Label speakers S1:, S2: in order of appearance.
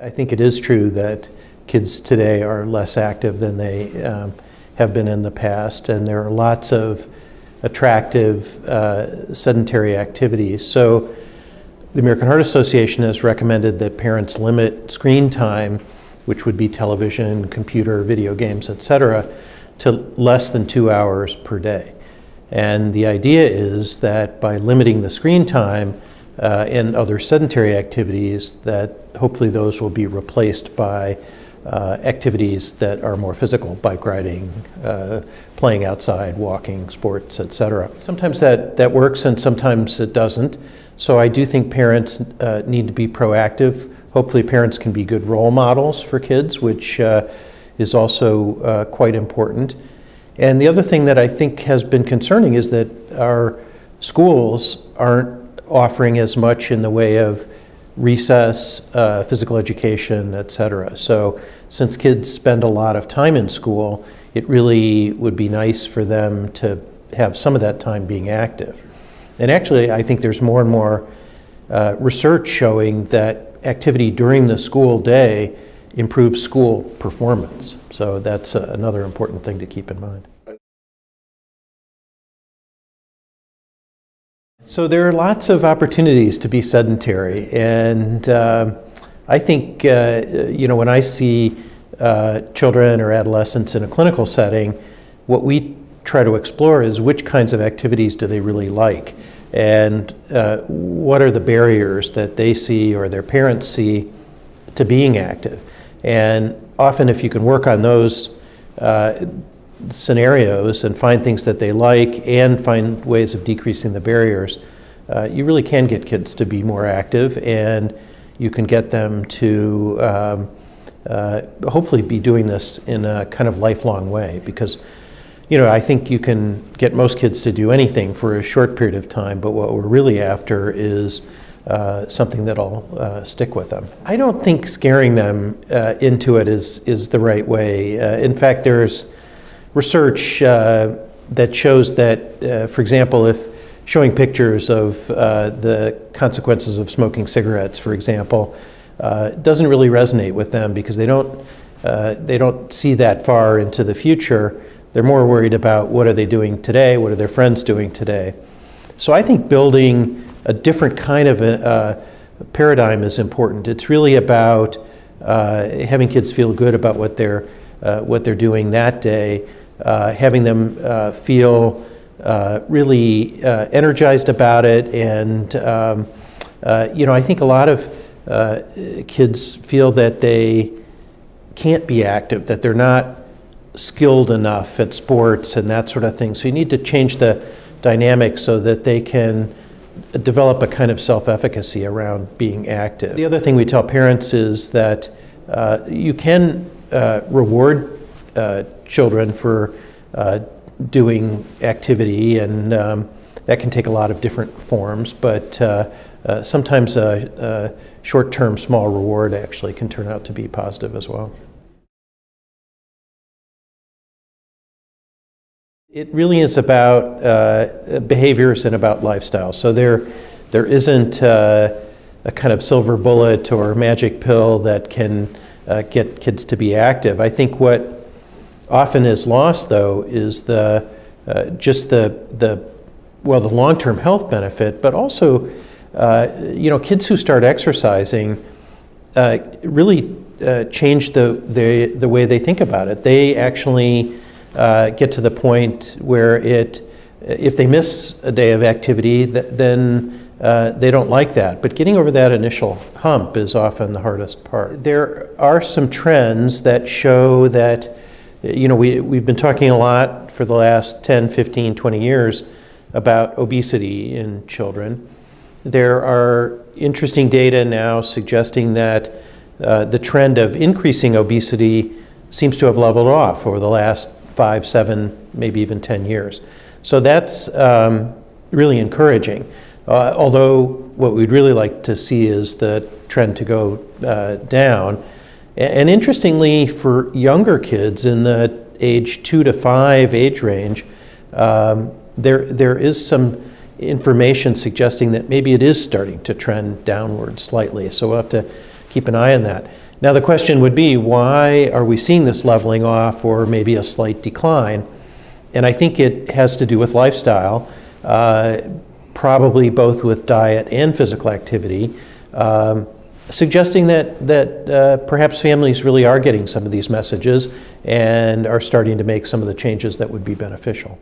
S1: I think it is true that kids today are less active than they have been in the past, and there are lots of attractive sedentary activities. So the American Heart Association has recommended that parents limit screen time, which would be television, computer, video games, etc., to less than 2 hours per day. And the idea is that by limiting the screen time and other sedentary activities, that hopefully those will be replaced by activities that are more physical, bike riding, playing outside, walking, sports, etc. Sometimes that works and sometimes it doesn't. So I do think parents need to be proactive. Hopefully parents can be good role models for kids, which is also quite important. And the other thing that I think has been concerning is that our schools aren't offering as much in the way of recess, physical education, etc. So since kids spend a lot of time in school, it really would be nice for them to have some of that time being active. And actually, I think there's more and more research showing that activity during the school day improves school performance. So that's another important thing to keep in mind. So there are lots of opportunities to be sedentary, and I think when I see children or adolescents in a clinical setting, what we try to explore is which kinds of activities do they really like, and what are the barriers that they see or their parents see to being active. And often if you can work on those scenarios and find things that they like and find ways of decreasing the barriers, you really can get kids to be more active, and you can get them to hopefully be doing this in a kind of lifelong way, because I think you can get most kids to do anything for a short period of time, but what we're really after is something that'll stick with them. I don't think scaring them into it is the right way. In fact, there's research that shows that, for example, if showing pictures of the consequences of smoking cigarettes, for example, doesn't really resonate with them because they don't see that far into the future. They're more worried about what are they doing today, what are their friends doing today. So I think building a different kind of a paradigm is important. It's really about having kids feel good about what they're doing that day, having them feel really energized about it, and I think a lot of kids feel that they can't be active, that they're not skilled enough at sports and that sort of thing. So you need to change the dynamic so that they can develop a kind of self-efficacy around being active. The other thing we tell parents is that you can reward children for doing activity, and that can take a lot of different forms, but sometimes a short-term small reward actually can turn out to be positive as well. It really is about behaviors and about lifestyle. So there isn't a kind of silver bullet or magic pill that can get kids to be active. I think what often is lost, though, is the long-term health benefit, but also kids who start exercising really change the way they think about it. They actually get to the point where if they miss a day of activity, then they don't like that. But getting over that initial hump is often the hardest part. There are some trends that show that, we've been talking a lot for the last 10, 15, 20 years about obesity in children. There are interesting data now suggesting that the trend of increasing obesity seems to have leveled off over the last 5, 7, maybe even 10 years. So that's really encouraging. Although what we'd really like to see is the trend to go down. And interestingly, for younger kids in the age 2 to 5 age range, there is some information suggesting that maybe it is starting to trend downward slightly. So we'll have to keep an eye on that. Now the question would be, why are we seeing this leveling off or maybe a slight decline? And I think it has to do with lifestyle, probably both with diet and physical activity, suggesting that perhaps families really are getting some of these messages and are starting to make some of the changes that would be beneficial.